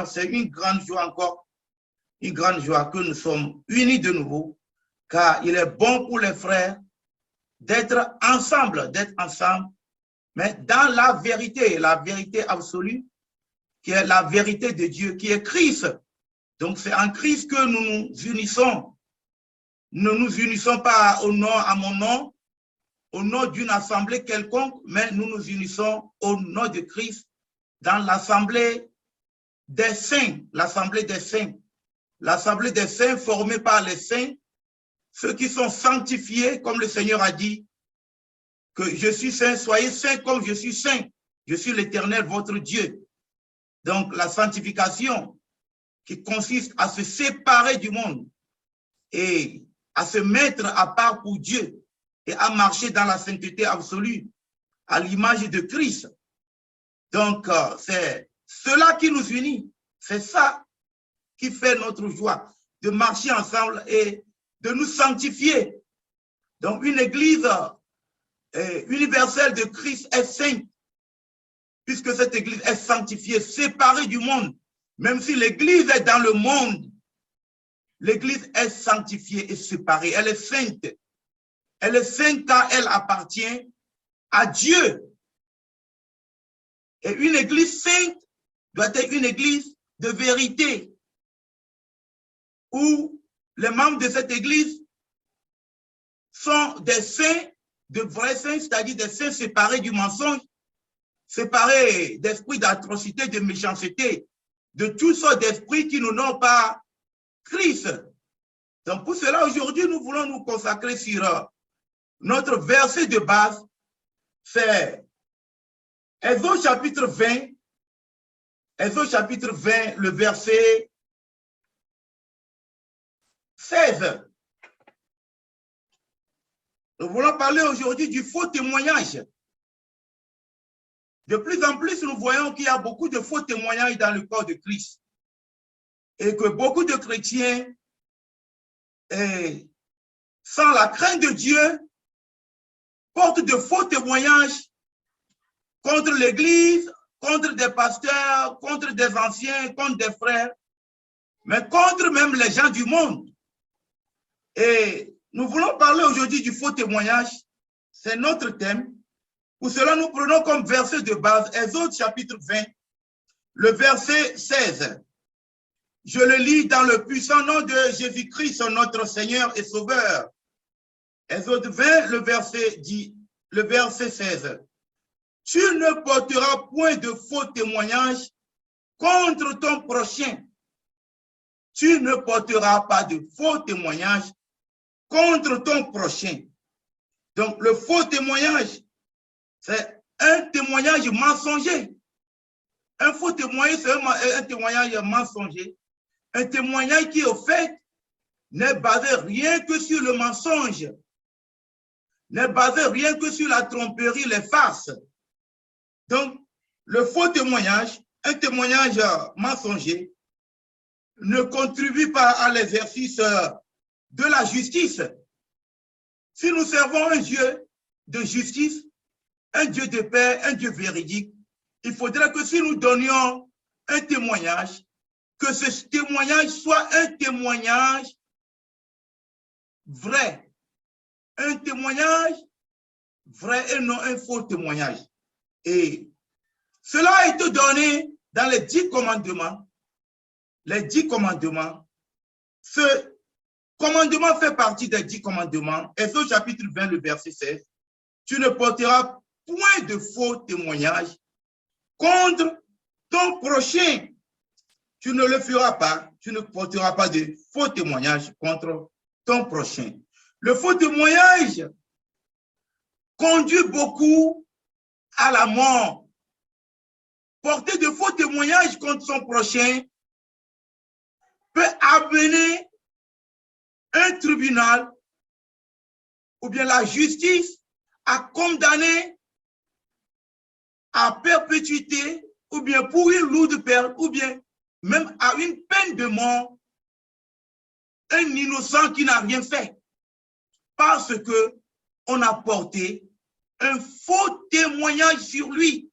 c'est une grande joie encore, une grande joie que nous sommes unis de nouveau, car il est bon pour les frères d'être ensemble, mais dans la vérité absolue, qui est la vérité de Dieu, qui est Christ. Donc c'est en Christ que nous nous unissons. Nous ne nous unissons pas au nom, à mon nom, au nom d'une assemblée quelconque, mais nous nous unissons au nom de Christ dans l'assemblée des saints, l'assemblée des saints. L'assemblée des saints formée par les saints, ceux qui sont sanctifiés, comme le Seigneur a dit, que je suis saint, soyez saints comme je suis saint. Je suis l'Éternel, votre Dieu. Donc la sanctification qui consiste à se séparer du monde et à se mettre à part pour Dieu et à marcher dans la sainteté absolue, à l'image de Christ. Donc, c'est cela qui nous unit. C'est ça qui fait notre joie, de marcher ensemble et de nous sanctifier. Donc, une église universelle de Christ est sainte, puisque cette église est sanctifiée, séparée du monde. Même si l'église est dans le monde, l'église est sanctifiée et séparée. Elle est sainte. Elle est sainte car elle appartient à Dieu. Et une église sainte doit être une église de vérité, où les membres de cette église sont des saints, de vrais saints, c'est-à-dire des saints séparés du mensonge, séparés d'esprits d'atrocité, de méchanceté, de toutes sortes d'esprits qui n'ont pas Christ. Donc pour cela, aujourd'hui, nous voulons nous consacrer sur notre verset de base, c'est Exode chapitre 20, le verset 16. Nous voulons parler aujourd'hui du faux témoignage. De plus en plus, nous voyons qu'il y a beaucoup de faux témoignages dans le corps de Christ. Et que beaucoup de chrétiens, sans la crainte de Dieu, portent de faux témoignages contre l'Église, contre des pasteurs, contre des anciens, contre des frères, mais contre même les gens du monde. Et nous voulons parler aujourd'hui du faux témoignage. C'est notre thème. Pour cela, nous prenons comme verset de base Exode chapitre 20, le verset 16. Je le lis dans le puissant nom de Jésus-Christ, notre Seigneur et Sauveur. Exode 20, le verset 16. Tu ne porteras point de faux témoignages contre ton prochain. Tu ne porteras pas de faux témoignages contre ton prochain. Donc, le faux témoignage, c'est un témoignage mensonger. Un faux témoignage, c'est un témoignage mensonger. Un témoignage qui, au fait, n'est basé rien que sur le mensonge, n'est basé rien que sur la tromperie, les farces. Donc, le faux témoignage, un témoignage mensonger, ne contribue pas à l'exercice de la justice. Si nous servons un Dieu de justice, un Dieu de paix, un Dieu véridique, il faudrait que si nous donnions un témoignage, que ce témoignage soit un témoignage vrai. Un témoignage vrai et non un faux témoignage. Et cela a été donné dans les 10 commandements. Les 10 commandements. Ce commandement fait partie des 10 commandements. Exode chapitre 20, le verset 16. Tu ne porteras point de faux témoignages contre ton prochain. Tu ne le feras pas. Tu ne porteras pas de faux témoignages contre ton prochain. Le faux témoignage conduit beaucoup à la mort. Porter de faux témoignages contre son prochain peut amener un tribunal ou bien la justice à condamner à perpétuité ou bien pour une lourde peine ou bien même à une peine de mort un innocent qui n'a rien fait parce que on a porté un faux témoignage sur lui.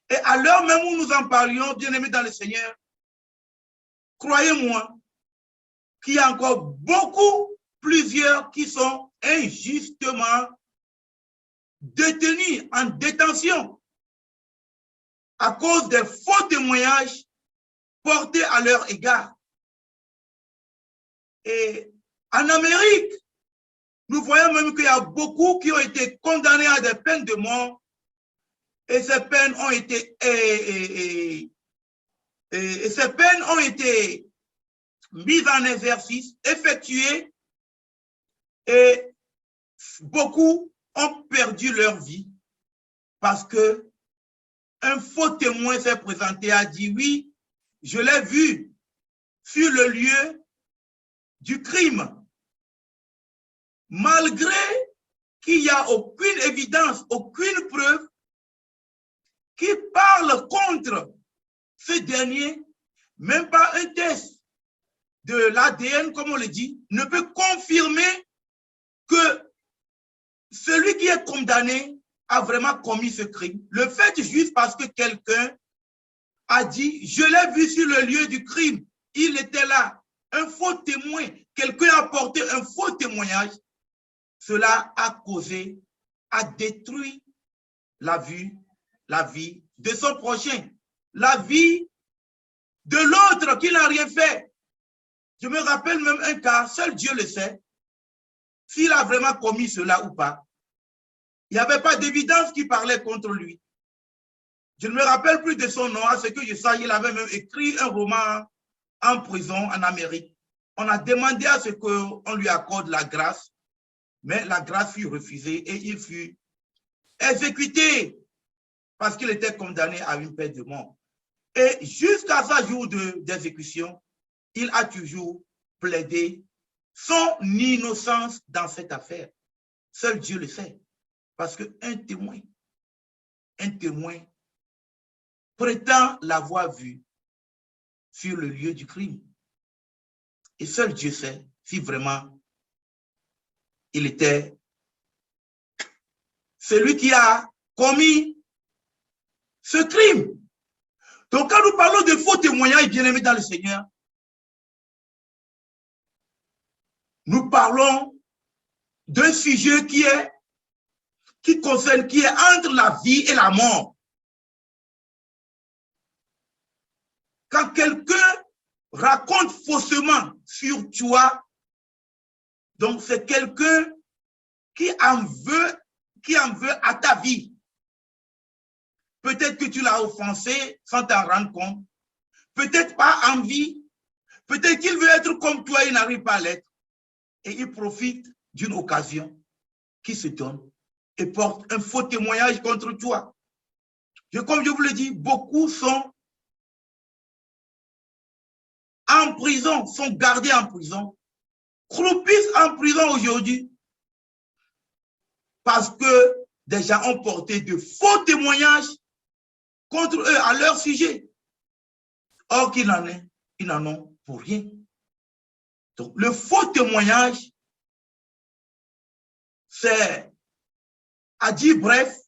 Et à l'heure même où nous en parlions, bien-aimés dans le Seigneur, croyez-moi qu'il y a encore plusieurs qui sont injustement détenus en détention à cause des faux témoignages portés à leur égard. Et en Amérique, nous voyons même qu'il y a beaucoup qui ont été condamnés à des peines de mort et ces peines ont été mises en exercice, effectuées, et beaucoup ont perdu leur vie parce que un faux témoin s'est présenté, a dit oui, je l'ai vu sur le lieu du crime. Malgré qu'il n'y a aucune évidence, aucune preuve qui parle contre ce dernier, même pas un test de l'ADN, comme on le dit, ne peut confirmer que celui qui est condamné a vraiment commis ce crime. Le fait juste parce que quelqu'un a dit, je l'ai vu sur le lieu du crime, il était là, un faux témoin, quelqu'un a porté un faux témoignage, cela a causé, a détruit la vie de son prochain, la vie de l'autre qui n'a rien fait. Je me rappelle même un cas, seul Dieu le sait, s'il a vraiment commis cela ou pas. Il n'y avait pas d'évidence qui parlait contre lui. Je ne me rappelle plus de son nom, à ce que je sais, il avait même écrit un roman en prison en Amérique. On a demandé à ce qu'on lui accorde la grâce, mais la grâce fut refusée et il fut exécuté parce qu'il était condamné à une peine de mort. Et jusqu'à ce jour d'exécution, il a toujours plaidé son innocence dans cette affaire. Seul Dieu le sait. Parce qu'un témoin prétend l'avoir vu sur le lieu du crime. Et seul Dieu sait si vraiment il était celui qui a commis ce crime. Donc, quand nous parlons de faux témoignages, bien-aimés dans le Seigneur, nous parlons d'un sujet qui est entre la vie et la mort. Quand quelqu'un raconte faussement sur toi, donc c'est quelqu'un qui en veut à ta vie. Peut-être que tu l'as offensé sans t'en rendre compte. Peut-être pas envie. Peut-être qu'il veut être comme toi, il n'arrive pas à l'être. Et il profite d'une occasion qui se donne et porte un faux témoignage contre toi. Comme je vous le dis, beaucoup sont en prison, sont gardés en prison, croupissent en prison aujourd'hui parce que des gens ont porté de faux témoignages contre eux à leur sujet. Or qu'ils n'en ont pour rien. Donc, le faux témoignage, c'est, à dire bref,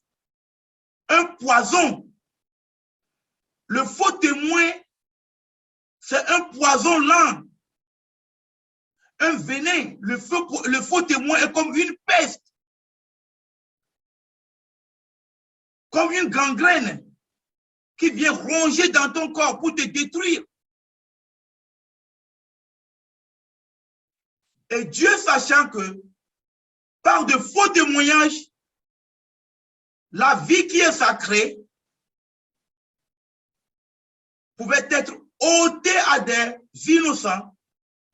un poison. Le faux témoin, c'est un poison lent, un venin. Le faux témoin est comme une peste, comme une gangrène qui vient ronger dans ton corps pour te détruire. Et Dieu, sachant que par de faux témoignages, la vie qui est sacrée pouvait être ôtée à des innocents.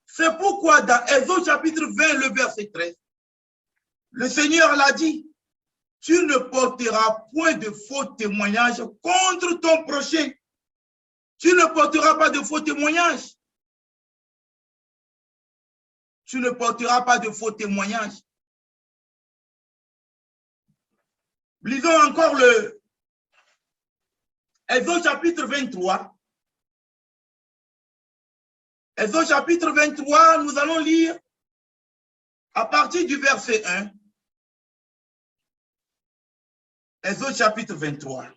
C'est pourquoi dans Exode chapitre 20, le verset 13, le Seigneur l'a dit, tu ne porteras point de faux témoignages contre ton prochain. Tu ne porteras pas de faux témoignages. Tu ne porteras pas de faux témoignages. Lisons encore le Exode chapitre 23. Exode chapitre 23, nous allons lire à partir du verset 1. Exode chapitre 23.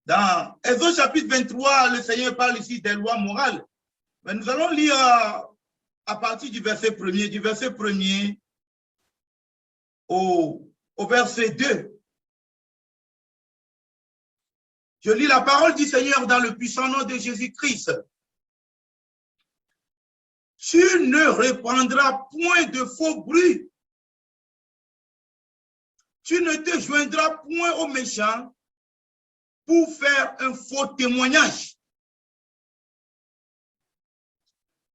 Dans Exode chapitre 23, le Seigneur parle ici des lois morales. Mais nous allons lire à partir du verset 1er, au verset 2. Je lis la parole du Seigneur dans le puissant nom de Jésus-Christ. Tu ne répandras point de faux bruits. Tu ne te joindras point aux méchants pour faire un faux témoignage.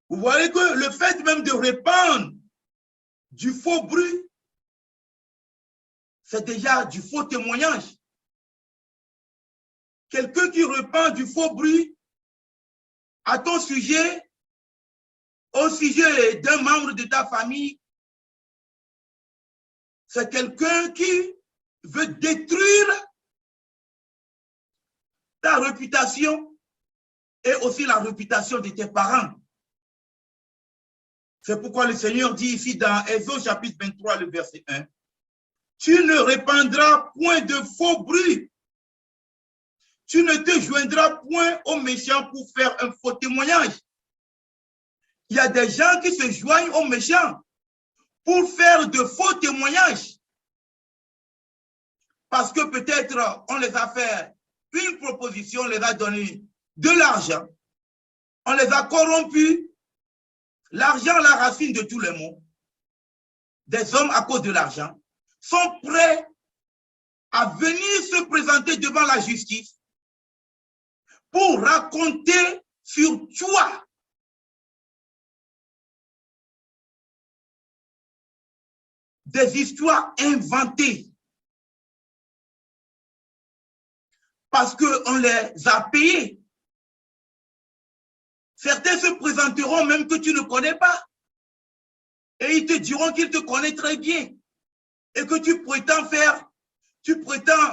Vous voyez que le fait même de répandre du faux bruit, c'est déjà du faux témoignage. Quelqu'un qui répand du faux bruit à ton sujet, au sujet d'un membre de ta famille, c'est quelqu'un qui veut détruire ta réputation et aussi la réputation de tes parents. C'est pourquoi le Seigneur dit ici dans Exode chapitre 23, le verset 1, « Tu ne répandras point de faux bruits. Tu ne te joindras point aux méchants pour faire un faux témoignage. » Il y a des gens qui se joignent aux méchants pour faire de faux témoignages. Parce que peut-être on les a fait une proposition, on les a donné de l'argent, on les a corrompus. L'argent, la racine de tous les maux. Des hommes, à cause de l'argent, sont prêts à venir se présenter devant la justice pour raconter sur toi des histoires inventées parce qu'on les a payés. Certains se présenteront même que tu ne connais pas et ils te diront qu'ils te connaissent très bien et que tu prétends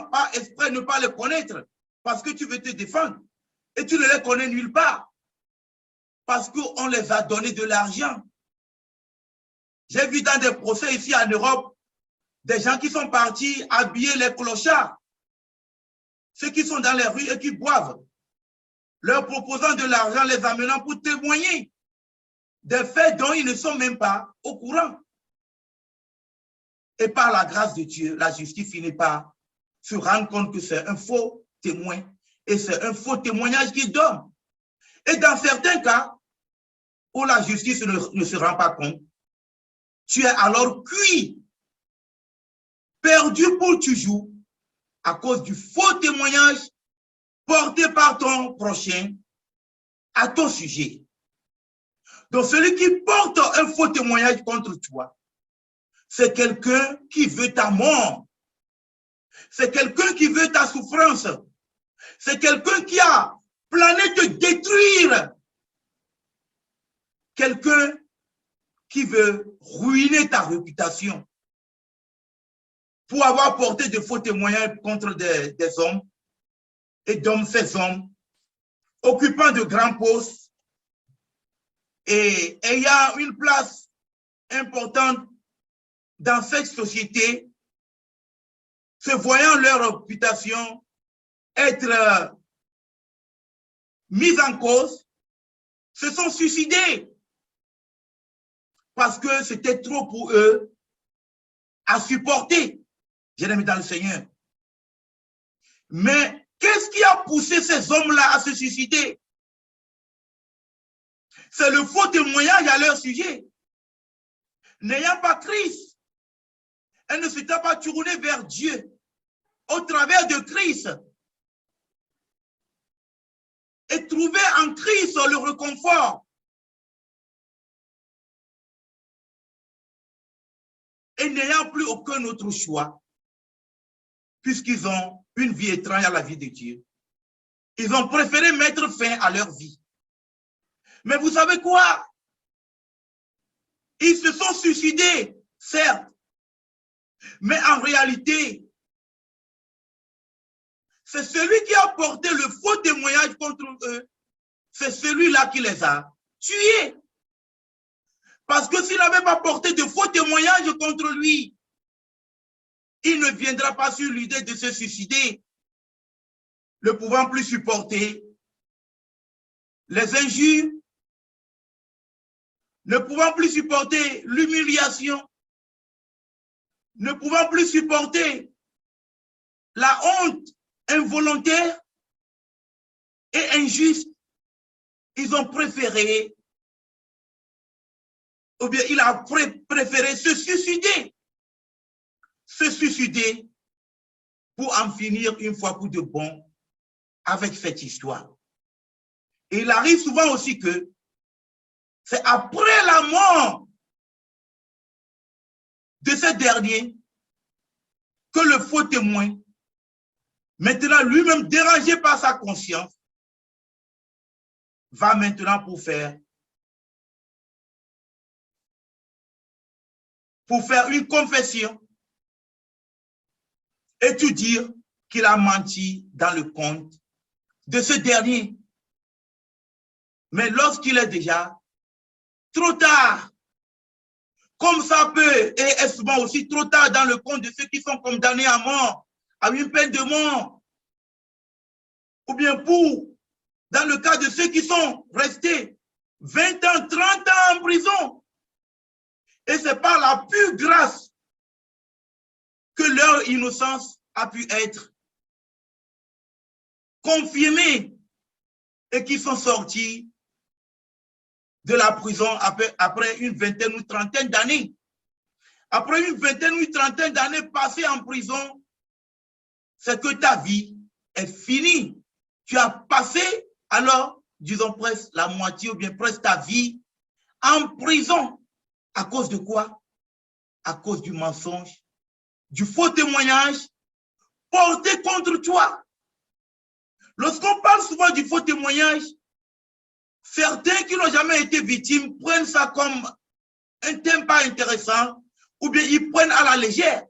pas exprès ne pas les connaître parce que tu veux te défendre et tu ne les connais nulle part parce qu'on les a donné de l'argent. J'ai vu dans des procès ici en Europe des gens qui sont partis habiller les clochards, ceux qui sont dans les rues et qui boivent, leur proposant de l'argent, les amenant pour témoigner des faits dont ils ne sont même pas au courant. Et par la grâce de Dieu, la justice finit par se rendre compte que c'est un faux témoin et c'est un faux témoignage qu'ils donnent. Et dans certains cas où la justice ne se rend pas compte, tu es alors cuit, perdu pour toujours à cause du faux témoignage porté par ton prochain à ton sujet. Donc, celui qui porte un faux témoignage contre toi, c'est quelqu'un qui veut ta mort. C'est quelqu'un qui veut ta souffrance. C'est quelqu'un qui a plané te détruire. Quelqu'un qui veut ruiner ta réputation pour avoir porté de faux témoignages contre des hommes et donc ces hommes occupant de grands postes et ayant une place importante dans cette société, se voyant leur réputation être mise en cause, se sont suicidés parce que c'était trop pour eux à supporter. J'ai aimé dans le Seigneur. Mais qu'est-ce qui a poussé ces hommes-là à se suicider? C'est le faux témoignage à leur sujet. N'ayant pas Christ, elles ne s'étaient pas tournées vers Dieu au travers de Christ et trouver en Christ le réconfort. Et n'ayant plus aucun autre choix, puisqu'ils ont une vie étrange à la vie de Dieu, ils ont préféré mettre fin à leur vie. Mais vous savez quoi? Ils se sont suicidés, certes, mais en réalité, c'est celui qui a porté le faux témoignage contre eux, c'est celui-là qui les a tués. Parce que s'il n'avait pas porté de faux témoignages contre lui, il ne viendra pas sur l'idée de se suicider. ne pouvant plus supporter les injures, ne pouvant plus supporter l'humiliation, ne pouvant plus supporter la honte involontaire et injuste, ils ont préféré, ou bien il a préféré se suicider pour en finir une fois pour de bon avec cette histoire. Et il arrive souvent aussi que c'est après la mort de ce dernier que le faux témoin, maintenant lui-même dérangé par sa conscience, va maintenant pour faire une confession et tout dire qu'il a menti dans le compte de ce dernier. Mais lorsqu'il est déjà trop tard, comme ça peut, et est souvent aussi trop tard dans le compte de ceux qui sont condamnés à mort, à une peine de mort, ou bien dans le cas de ceux qui sont restés 20 ans, 30 ans en prison. Et c'est par la pure grâce que leur innocence a pu être confirmée et qui sont sortis de la prison après une vingtaine ou trentaine d'années. Après une vingtaine ou trentaine d'années passées en prison, c'est que ta vie est finie. Tu as passé, alors, disons presque la moitié ou bien presque ta vie en prison. À cause de quoi? À cause du mensonge, du faux témoignage porté contre toi. Lorsqu'on parle souvent du faux témoignage, certains qui n'ont jamais été victimes prennent ça comme un thème pas intéressant ou bien ils prennent à la légère.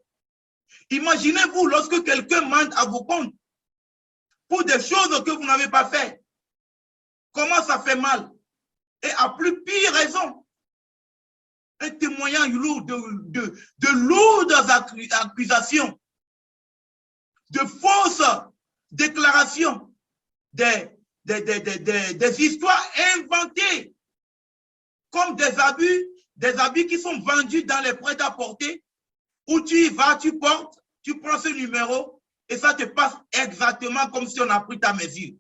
Imaginez-vous lorsque quelqu'un mente à vos comptes pour des choses que vous n'avez pas faites. Comment ça fait mal? Et à plus pire raison, un témoignage lourd de lourdes accusations, de fausses déclarations, des histoires inventées comme des habits qui sont vendus dans les prêt-à-porter, où tu y vas, tu portes, tu prends ce numéro et ça te passe exactement comme si on a pris ta mesure.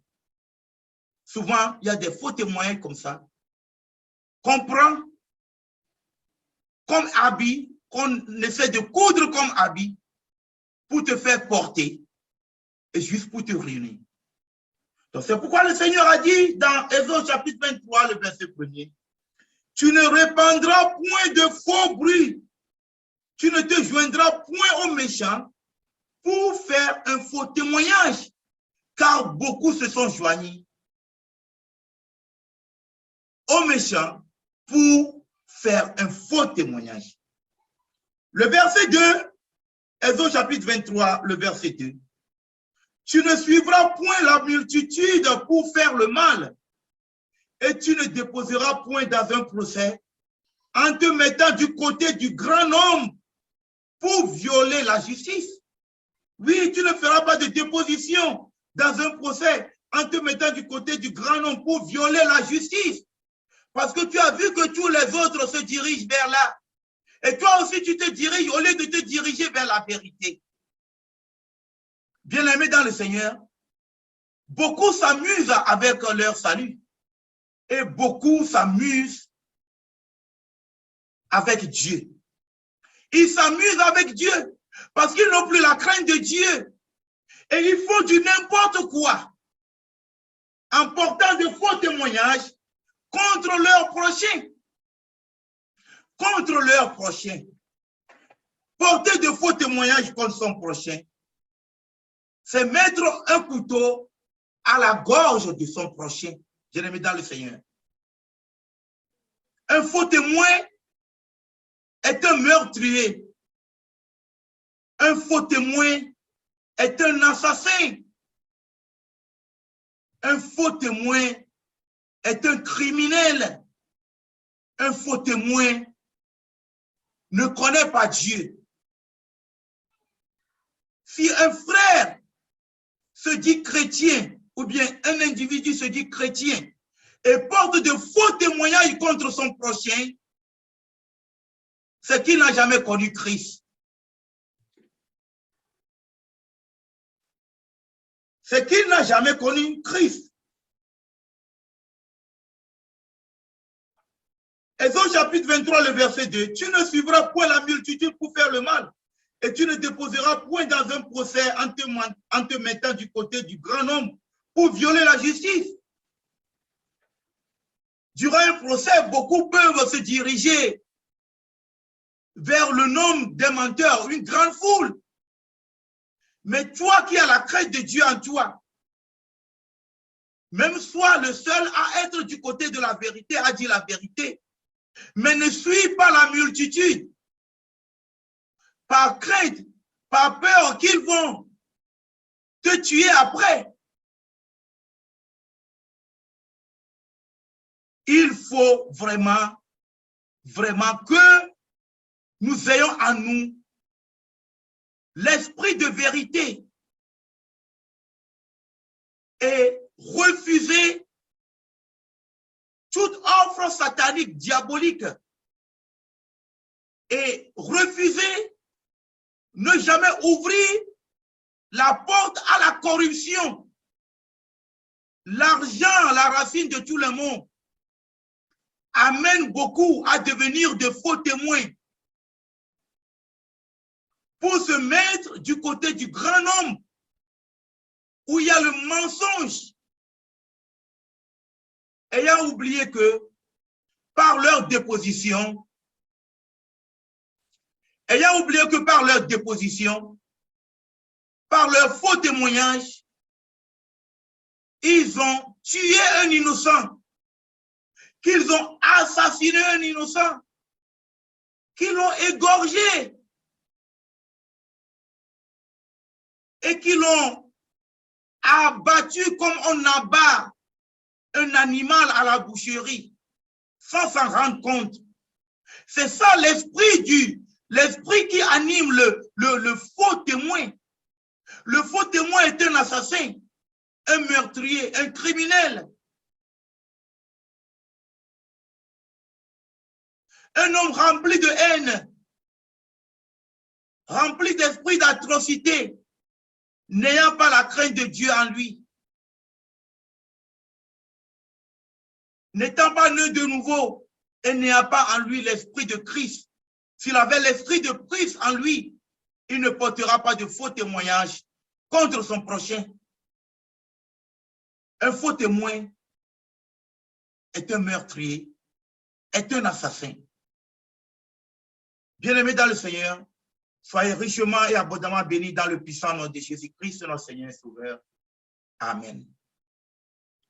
Souvent, il y a des faux témoignages comme ça qu'on prend comme habit, qu'on essaie de coudre comme habit pour te faire porter et juste pour te ruiner. Donc, c'est pourquoi le Seigneur a dit dans Exode chapitre 23, le verset 1er, tu ne répandras point de faux bruits, tu ne te joindras point aux méchants pour faire un faux témoignage, car beaucoup se sont joignés aux méchants pour faire un faux témoignage. Le verset 2, Exode chapitre 23, le verset 2. Tu ne suivras point la multitude pour faire le mal, et tu ne déposeras point dans un procès en te mettant du côté du grand nombre pour violer la justice. Oui, tu ne feras pas de déposition dans un procès en te mettant du côté du grand nombre pour violer la justice. Parce que tu as vu que tous les autres se dirigent vers là. Et toi aussi, tu te diriges au lieu de te diriger vers la vérité. Bien-aimés dans le Seigneur, beaucoup s'amusent avec leur salut. Et beaucoup s'amusent avec Dieu. Ils s'amusent avec Dieu parce qu'ils n'ont plus la crainte de Dieu. Et ils font du n'importe quoi en portant de faux témoignages contre leur prochain. Contre leur prochain. Porter de faux témoignages contre son prochain, c'est mettre un couteau à la gorge de son prochain. Je le mets dans le Seigneur. Un faux témoin est un meurtrier. Un faux témoin est un assassin. Un faux témoin est un criminel. Un faux témoin ne connaît pas Dieu. Si un frère se dit chrétien, ou bien un individu se dit chrétien, et porte de faux témoignages contre son prochain, c'est qu'il n'a jamais connu Christ. C'est qu'il n'a jamais connu Christ. Exode chapitre 23, le verset 2, « Tu ne suivras point la multitude pour faire le mal, et tu ne déposeras point dans un procès en te mettant du côté du grand nombre pour violer la justice. » Durant un procès, beaucoup peuvent se diriger vers le nombre des menteurs, une grande foule. Mais toi qui as la crainte de Dieu en toi, même sois le seul à être du côté de la vérité, à dire la vérité, mais ne suis pas la multitude, par crainte, par peur qu'ils vont te tuer après. Il faut vraiment que nous ayons en nous l'esprit de vérité et refuser toute offre satanique, diabolique, et refuser, ne jamais ouvrir la porte à la corruption. L'argent, la racine de tout le monde, amène beaucoup à devenir de faux témoins pour se mettre du côté du grand nombre où il y a le mensonge, ayant oublié que par leur déposition, par leur faux témoignage, ils ont tué un innocent, qu'ils ont assassiné un innocent, qu'ils l'ont égorgé et qu'ils l'ont abattu comme on abat un animal à la boucherie, sans s'en rendre compte. C'est ça l'esprit qui anime le faux témoin. Le faux témoin est un assassin, un meurtrier, un criminel. Un homme rempli de haine, rempli d'esprit d'atrocité, n'ayant pas la crainte de Dieu en lui. N'étant pas né de nouveau et n'ayant pas en lui l'esprit de Christ. S'il avait l'esprit de Christ en lui, il ne portera pas de faux témoignages contre son prochain. Un faux témoin est un meurtrier, est un assassin. Bien-aimés dans le Seigneur, soyez richement et abondamment bénis dans le puissant nom de Jésus-Christ, notre Seigneur et Sauveur. Amen.